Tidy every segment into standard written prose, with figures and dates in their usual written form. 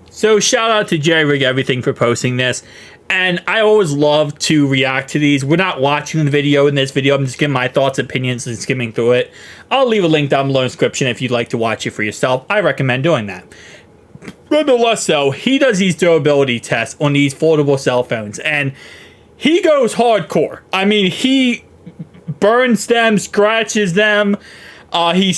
So shout out to Jerryrigeverything for posting this. And I always love to react to these. We're not watching the video in this video. I'm just giving my thoughts, opinions, and skimming through it. I'll leave a link down below in the description if you'd like to watch it for yourself. I recommend doing that. Nonetheless, though, he does these durability tests on these foldable cell phones. And he goes hardcore. I mean, he burns them, scratches them. He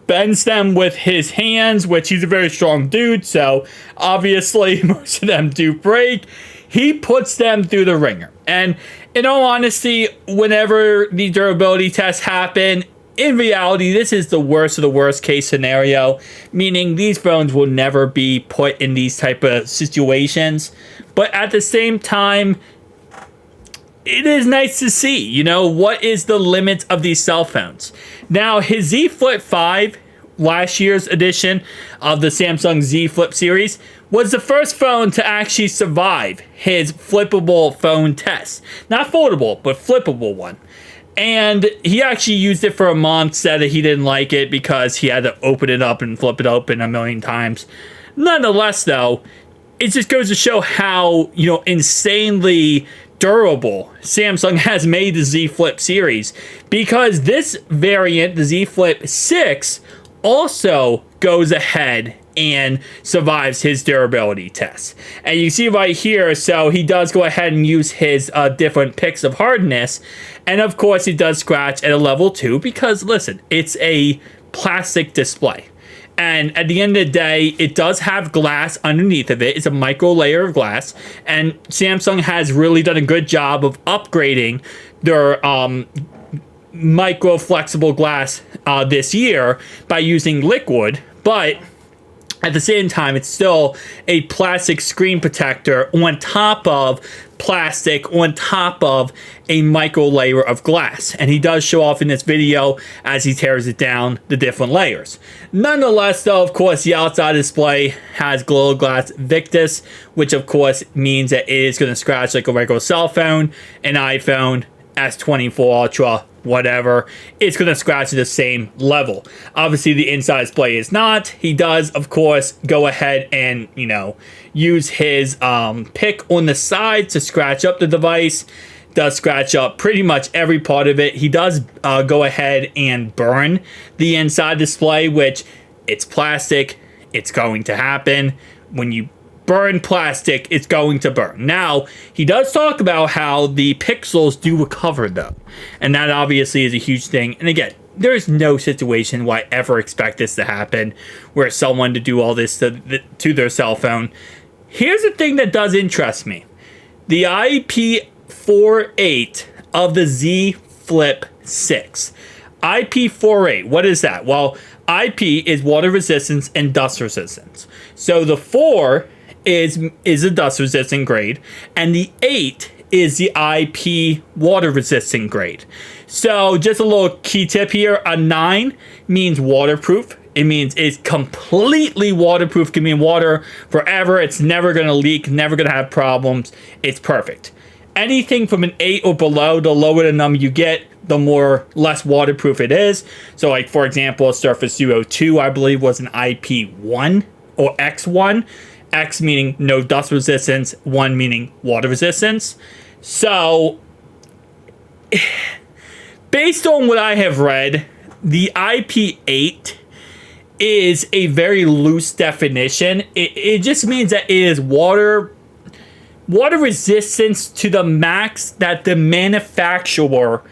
bends them with his hands, which he's a very strong dude. So, obviously, most of them do break. He puts them through the ringer. And in all honesty, whenever the durability tests happen, in reality, this is the worst of the worst case scenario, meaning these phones will never be put in these type of situations. But at the same time, it is nice to see, you know, what is the limit of these cell phones. Now, his Z Flip 5, last year's edition of the Samsung Z Flip series, was the first phone to actually survive his flippable phone test. Not foldable, but flippable one. And he actually used it for a month, said that he didn't like it because he had to open it up and flip it open a million times. Nonetheless, though, it just goes to show how, you know, insanely durable Samsung has made the Z Flip series. Because this variant, the Z Flip 6, also goes ahead and survives his durability test. And you see right here, so he does go ahead and use his different picks of hardness. And of course, he does scratch at a level 2 because, listen, it's a plastic display. And at the end of the day, it does have glass underneath of it. It's a micro layer of glass. And Samsung has really done a good job of upgrading their micro flexible glass this year by using liquid. But at the same time, it's still a plastic screen protector on top of plastic, on top of a micro layer of glass. And he does show off in this video as he tears it down, the different layers. Nonetheless, though, of course, the outside display has Gorilla Glass Victus, which of course means that it is going to scratch like a regular cell phone, an iPhone, S24 Ultra, whatever. It's going to scratch at the same level. Obviously, the inside display is not. He does, of course, go ahead and, you know, use his pick on the side to scratch up the device. Does scratch up pretty much every part of it. He does go ahead and burn the inside display, which it's plastic. It's going to happen. When you burn plastic, it's going to burn. Now, he does talk about how the pixels do recover, though. And that obviously is a huge thing. And again, there is no situation where I ever expect this to happen, where someone to do all this to their cell phone. Here's the thing that does interest me. The IP48 of the Z Flip 6. IP48, what is that? Well, IP is water resistance and dust resistance. So the 4 is a dust resistant grade, and the 8 is the IP water resistant grade. So just a little key tip here, a 9 means waterproof. It means it's completely waterproof, can be in water forever. It's never going to leak, never going to have problems. It's perfect. Anything from an 8 or below, the lower the number you get, the less waterproof it is. So like, for example, Surface Duo 2, I believe, was an IP1 or X1. X meaning no dust resistance, 1 meaning water resistance. So, based on what I have read, the IP8 is a very loose definition. It just means that it is water resistance to the max that the manufacturer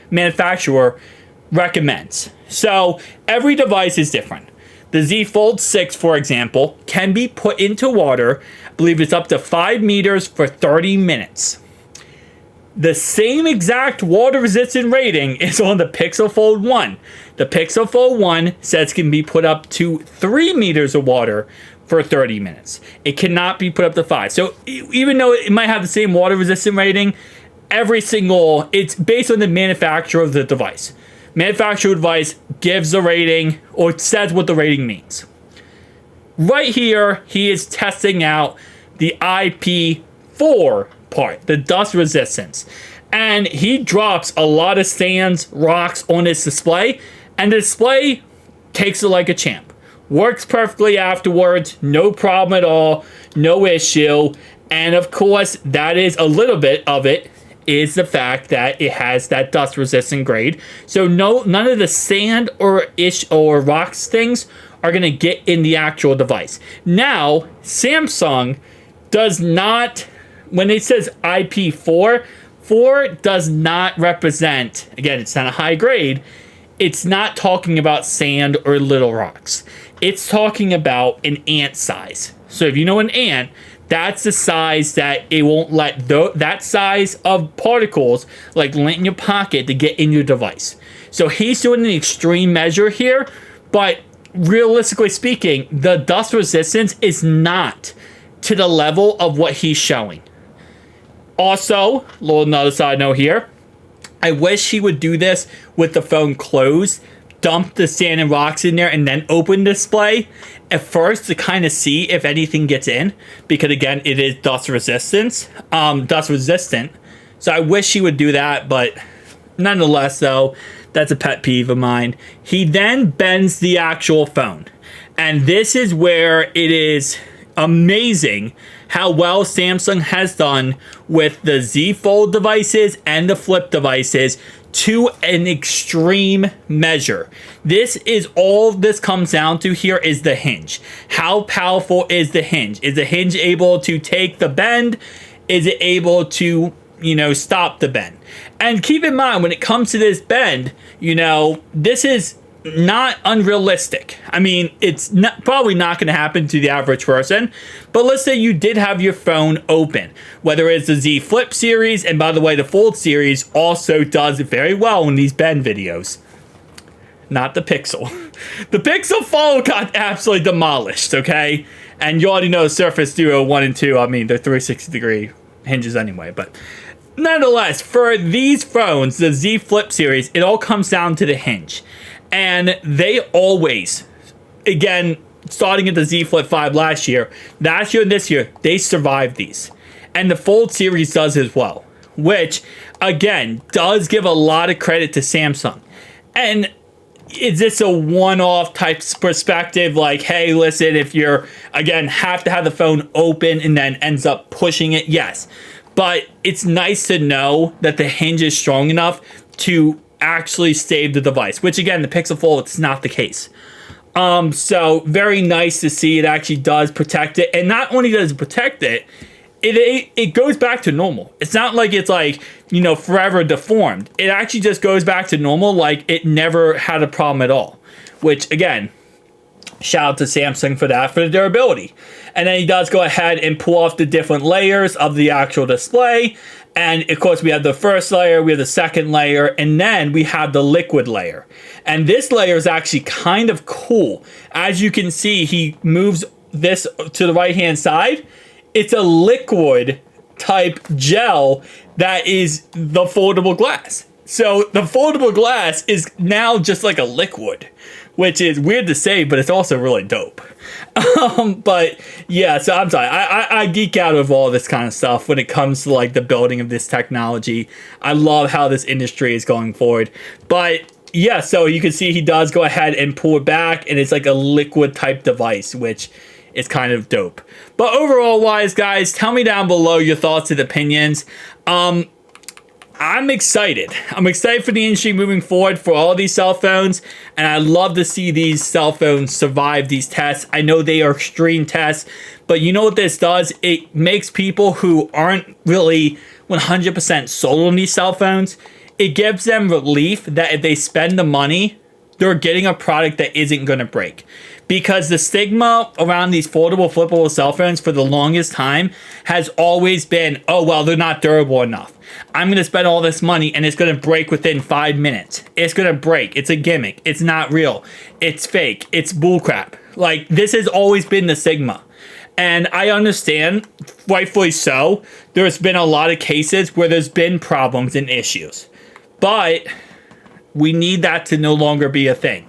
recommends. So, every device is different. The Z Fold 6, for example, can be put into water. I believe it's up to 5 meters for 30 minutes. The same exact water resistant rating is on the Pixel Fold 1. The Pixel Fold 1 says it can be put up to 3 meters of water for 30 minutes. It cannot be put up to 5. So even though it might have the same water resistant rating, it's based on the manufacturer of the device. Manufacturer device gives the rating or says what the rating means. Right here, he is testing out the IP4 part, the dust resistance. And he drops a lot of stands, rocks on this display, and the display takes it like a champ. Works perfectly afterwards, no problem at all, no issue. And of course, that is a little bit of it is the fact that it has that dust resistant grade. So none of the sand or rocks things are going to get in the actual device. Now, Samsung does not, when it says IP4, 4 does not represent, again, it's not a high grade, it's not talking about sand or little rocks. It's talking about an ant size. So if you know an ant, that's the size that it won't let that size of particles like land in your pocket to get in your device. So he's doing an extreme measure here, but realistically speaking, the dust resistance is not to the level of what he's showing. Also, little another side note here, I wish he would do this with the phone closed, dump the sand and rocks in there, and then open display at first to kind of see if anything gets in, because again, it is dust resistant. So I wish he would do that, but nonetheless, though, that's a pet peeve of mine. He then bends the actual phone, and this is where it is amazing how well Samsung has done with the Z Fold devices and the Flip devices to an extreme measure. This is all this comes down to here is the hinge. How powerful is the hinge? Is the hinge able to take the bend? Is it able to, stop the bend? And keep in mind, when it comes to this bend, this is not unrealistic. I mean, it's probably not going to happen to the average person, but let's say you did have your phone open, whether it's the Z Flip series, and by the way, the Fold series also does it very well in these bend videos. Not the Pixel. The Pixel Fold got absolutely demolished, okay? And you already know the Surface Duo 1 and 2, I mean, they're 360-degree hinges anyway, but nonetheless, for these phones, the Z Flip series, it all comes down to the hinge. And they always, again, starting at the Z Flip 5 last year and this year, they survived these. And the Fold series does as well, which, again, does give a lot of credit to Samsung. And is this a one-off type perspective? Like, hey, listen, if you're, again, have to have the phone open and then ends up pushing it? Yes. But it's nice to know that the hinge is strong enough to actually save the device, which again, the Pixel Fold, it's not the case. So very nice to see it actually does protect it. And not only does it protect it, it goes back to normal. It's not like it's like, forever deformed. It actually just goes back to normal, like it never had a problem at all. Which again, shout out to Samsung for that, for the durability. And then he does go ahead and pull off the different layers of the actual display. And of course, we have the first layer, we have the second layer, and then we have the liquid layer. And this layer is actually kind of cool. As you can see, he moves this to the right-hand side. It's a liquid type gel that is the foldable glass. So the foldable glass is now just like a liquid, which is weird to say, but it's also really dope. But yeah, so I'm sorry. I geek out of all this kind of stuff when it comes to like the building of this technology. I love how this industry is going forward. But yeah, so you can see he does go ahead and pull it back, and it's like a liquid type device, which is kind of dope. But overall wise, guys, tell me down below your thoughts and opinions. I'm excited. I'm excited for the industry moving forward for all these cell phones, and I love to see these cell phones survive these tests. I know they are extreme tests, but you know what this does? It makes people who aren't really 100% sold on these cell phones, it gives them relief that if they spend the money, they're getting a product that isn't going to break. Because the stigma around these foldable, flippable cell phones for the longest time has always been, oh, well, they're not durable enough. I'm going to spend all this money and it's going to break within 5 minutes. It's going to break. It's a gimmick. It's not real. It's fake. It's bullcrap. Like, this has always been the stigma. And I understand, rightfully so, there's been a lot of cases where there's been problems and issues. But we need that to no longer be a thing.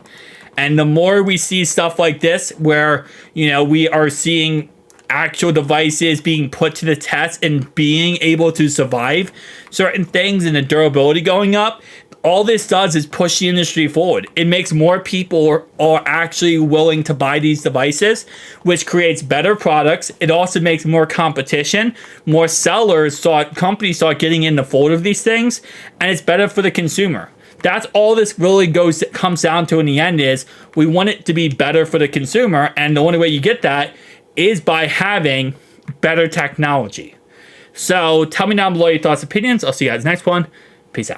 And the more we see stuff like this, where, we are seeing actual devices being put to the test and being able to survive certain things and the durability going up, all this does is push the industry forward. It makes more people are actually willing to buy these devices, which creates better products. It also makes more competition. More companies start getting in the fold of these things, and it's better for the consumer. That's all this really comes down to in the end is we want it to be better for the consumer, and the only way you get that is by having better technology. So tell me down below your thoughts, opinions. I'll see you guys next one. Peace out.